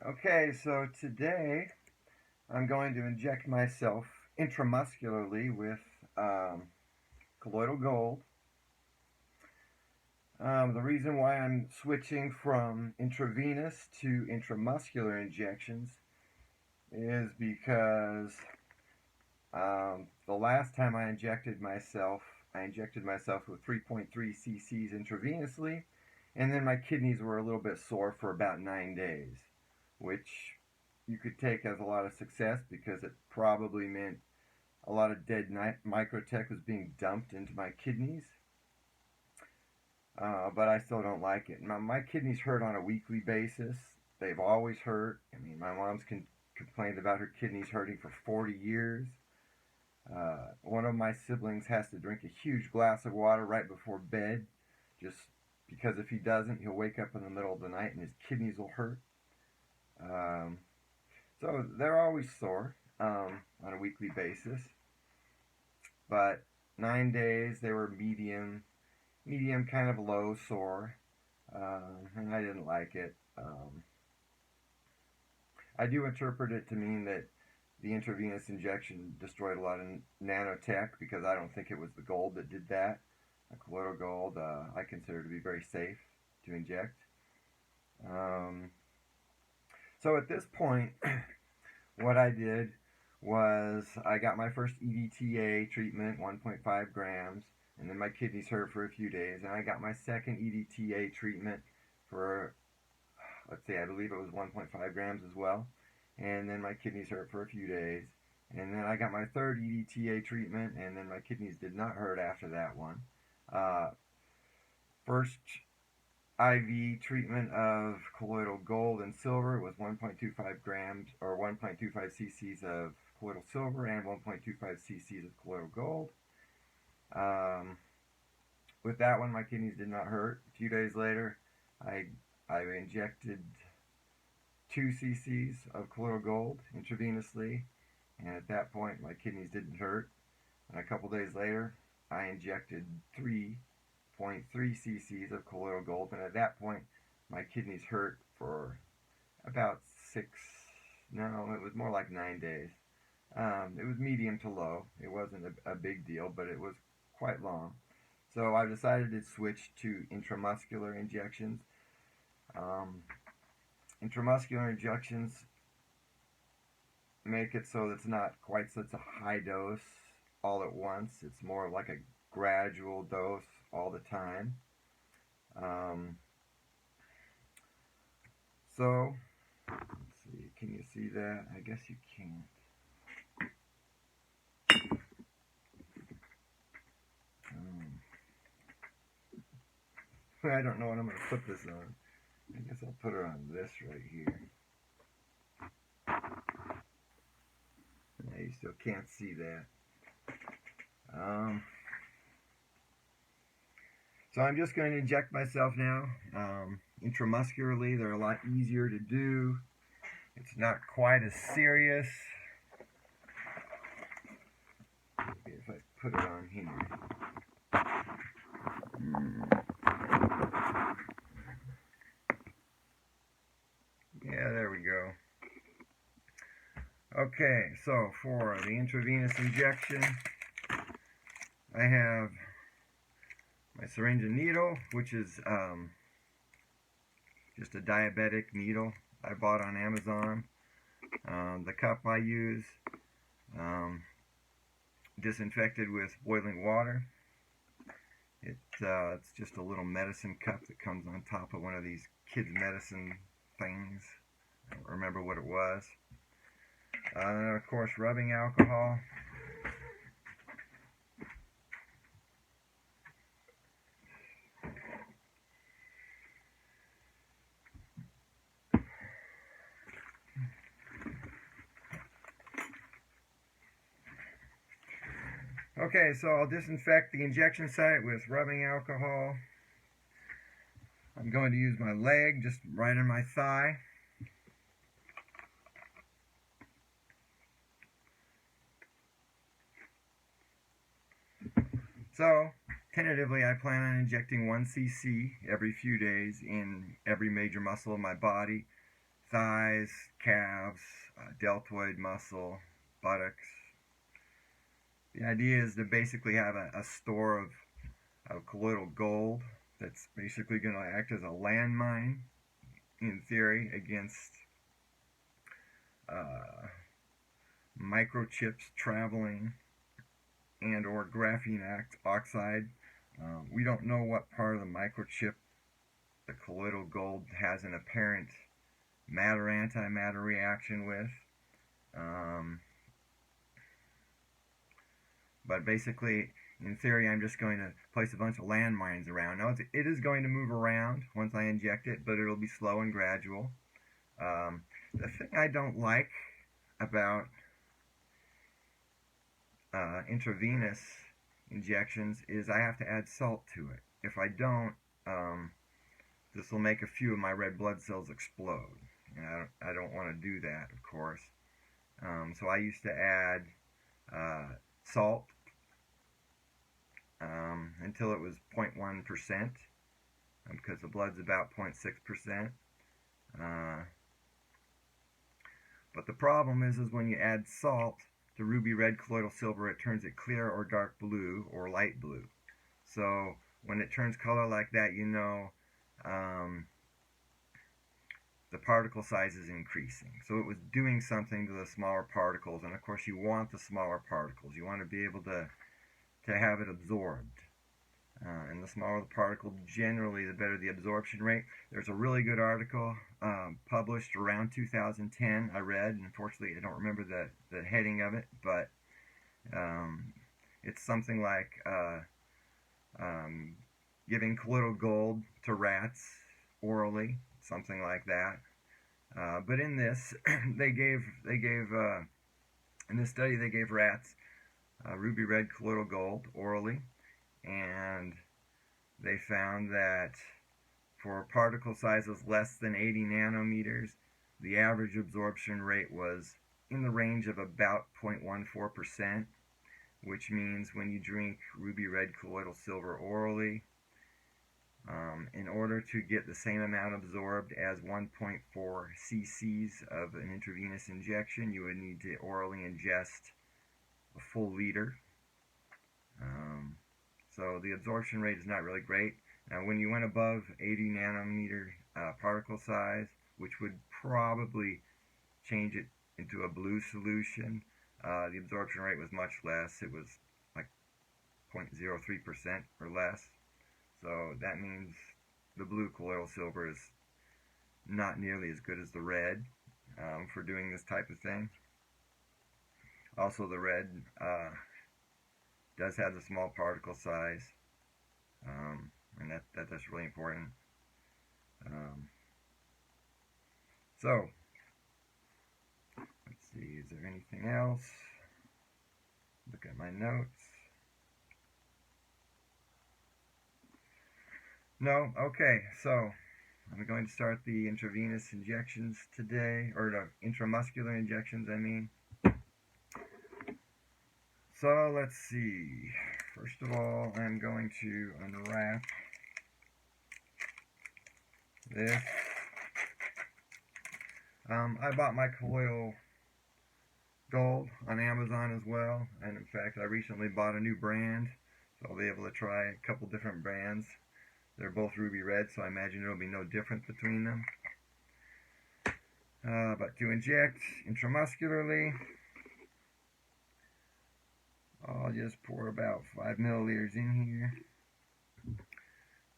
Okay, so today I'm going to inject myself intramuscularly with colloidal gold. The reason why I'm switching from intravenous to intramuscular injections is because the last time I injected myself with 3.3 cc's intravenously, and then my kidneys were a little bit sore for about 9 days, which you could take as a lot of success because it probably meant a lot of dead microtech was being dumped into my kidneys. But I still don't like it. My kidneys hurt on a weekly basis. They've always hurt. I mean, my mom's complained about her kidneys hurting for 40 years. One of my siblings has to drink a huge glass of water right before bed, just because if he doesn't, he'll wake up in the middle of the night and his kidneys will hurt. So they're always sore on a weekly basis. But 9 days they were medium kind of low sore, and I didn't like it. I do interpret it to mean that the intravenous injection destroyed a lot of nanotech, because I don't think it was the gold that did that. Colloidal gold I consider to be very safe to inject. So at this point, what I did was I got my first EDTA treatment, 1.5 grams, and then my kidneys hurt for a few days, and I got my second EDTA treatment for, let's see, I believe it was 1.5 grams as well, and then my kidneys hurt for a few days, and then I got my third EDTA treatment, and then my kidneys did not hurt after that one. First IV treatment of colloidal gold and silver was 1.25 grams or 1.25 cc's of colloidal silver and 1.25 cc's of colloidal gold. With that one, my kidneys did not hurt. A few days later, I injected 2 cc's of colloidal gold intravenously, and at that point, my kidneys didn't hurt. And a couple days later, I injected 3.3 cc's of colloidal gold, and at that point, my kidneys hurt for about it was more like 9 days. It was medium to low. It wasn't a big deal, but it was quite long. So I decided to switch to intramuscular injections. Intramuscular injections make it so it's not quite such a high dose all at once. It's more like a gradual dose all the time. So, let's see, can you see that? I guess you can't. I don't know what I'm going to put this on. I guess I'll put it on this right here. Yeah, you still can't see that. So I'm just going to inject myself now intramuscularly. They're a lot easier to do. It's not quite as serious. Maybe if I put it on here. Yeah, there we go. Okay, so for the intravenous injection, I have my syringe and needle, which is just a diabetic needle I bought on Amazon. The cup I use, disinfected with boiling water. It's just a little medicine cup that comes on top of one of these kids' medicine things. I don't remember what it was. And of course, rubbing alcohol. Okay, so I'll disinfect the injection site with rubbing alcohol. I'm going to use my leg, just right on my thigh. So, tentatively, I plan on injecting 1 cc every few days in every major muscle of my body, thighs, calves, deltoid muscle, buttocks. The idea is to basically have a store of colloidal gold that's basically going to act as a landmine, in theory, against microchips traveling and or graphene oxide. We don't know what part of the microchip the colloidal gold has an apparent matter-antimatter reaction with. But basically, in theory, I'm just going to place a bunch of landmines around. Now, it is going to move around once I inject it, but it'll be slow and gradual. The thing I don't like about intravenous injections is I have to add salt to it. If I don't, this will make a few of my red blood cells explode. And I don't want to do that, of course. So I used to add salt until it was 0.1%, because the blood's about 0.6%. But the problem is when you add salt to ruby red colloidal silver, it turns it clear or dark blue or light blue. So when it turns color like that, you know the particle size is increasing. So it was doing something to the smaller particles, and of course you want the smaller particles. You want to be able to have it absorbed. And the smaller the particle, generally the better the absorption rate. There's a really good article published around 2010 I read, and unfortunately I don't remember the heading of it, but it's something like giving colloidal gold to rats orally, something like that. But in this, they gave in this study they gave rats ruby red colloidal gold orally, and they found that for particle sizes less than 80 nanometers, the average absorption rate was in the range of about 0.14%, which means when you drink ruby red colloidal silver orally, in order to get the same amount absorbed as 1.4 cc's of an intravenous injection, you would need to orally ingest a full liter. So the absorption rate is not really great. Now when you went above 80 nanometer particle size, which would probably change it into a blue solution, the absorption rate was much less. It was like 0.03% or less. So that means the blue colloidal silver is not nearly as good as the red for doing this type of thing. Also, the red does have the small particle size, and that's really important. So, let's see, is there anything else? Look at my notes. No? Okay, so I'm going to start the intravenous injections today, or the intramuscular injections, I mean. So let's see. First of all, I'm going to unwrap this. I bought my colloidal gold on Amazon as well, and in fact I recently bought a new brand, so I'll be able to try a couple different brands. They're both ruby red, so I imagine there will be no difference between them. But to inject intramuscularly, I'll just pour about 5 milliliters in here.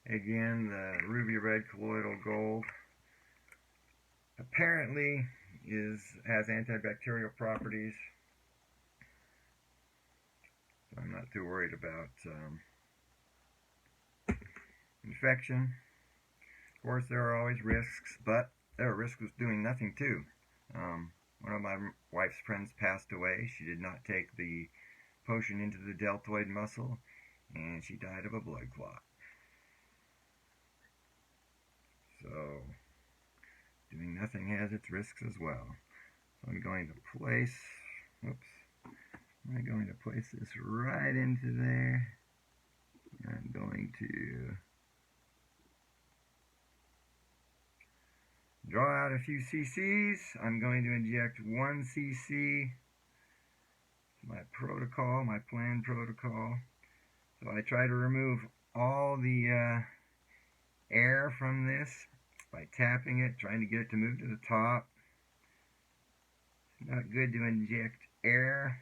Again, the ruby red colloidal gold apparently has antibacterial properties. So I'm not too worried about infection. Of course, there are always risks, but there are risks with doing nothing too. One of my wife's friends passed away. She did not take the potion into the deltoid muscle, and she died of a blood clot. So, doing nothing has its risks as well. So I'm going to place, I'm going to place this right into there. I'm going to Draw out a few cc's. I'm going to inject 1 cc. My protocol, my planned protocol. So I try to remove all the air from this by tapping it, trying to get it to move to the top. It's not good to inject air.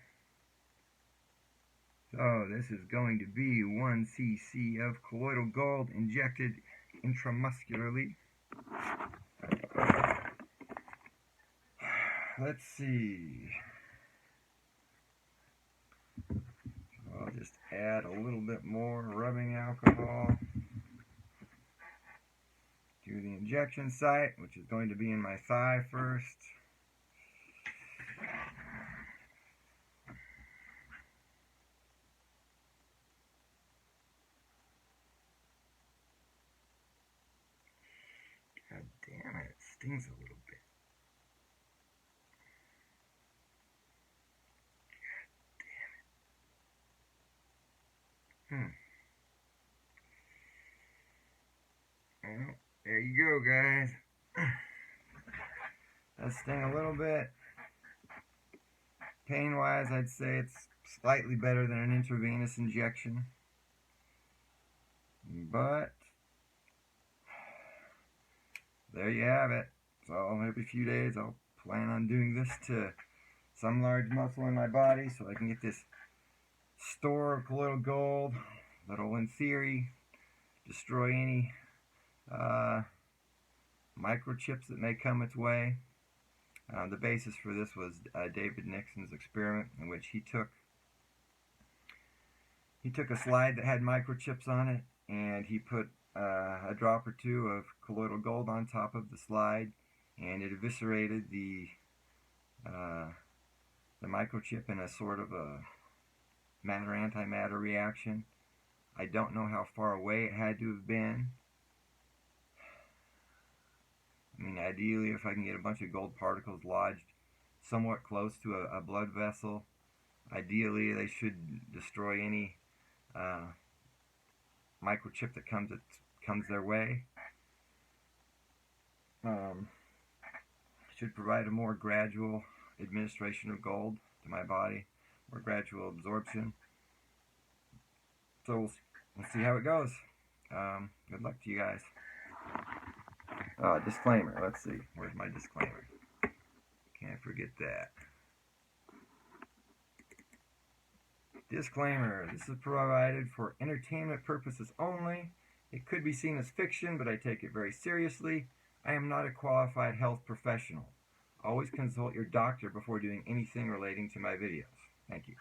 So this is going to be 1 cc of colloidal gold injected intramuscularly. Let's see. I'll just add a little bit more rubbing alcohol to the injection site, which is going to be in my thigh first. God damn it, it stings a little bit. Well, there you go, guys. That sting a little bit. Pain-wise, I'd say it's slightly better than an intravenous injection. But there you have it. So every few days I'll plan on doing this to some large muscle in my body so I can get this store of colloidal gold that'll, in theory, destroy any microchips that may come its way. The basis for this was David Nixon's experiment, in which he took a slide that had microchips on it, and he put a drop or two of colloidal gold on top of the slide, and it eviscerated the microchip in a sort of a matter-antimatter reaction. I don't know how far away it had to have been. I mean, ideally, if I can get a bunch of gold particles lodged somewhat close to a blood vessel, ideally they should destroy any microchip that comes their way. Should provide a more gradual administration of gold to my body, more gradual absorption. So we'll see how it goes. Good luck to you guys. Disclaimer. Let's see. Where's my disclaimer? Can't forget that. Disclaimer. This is provided for entertainment purposes only. It could be seen as fiction, but I take it very seriously. I am not a qualified health professional. Always consult your doctor before doing anything relating to my videos. Thank you.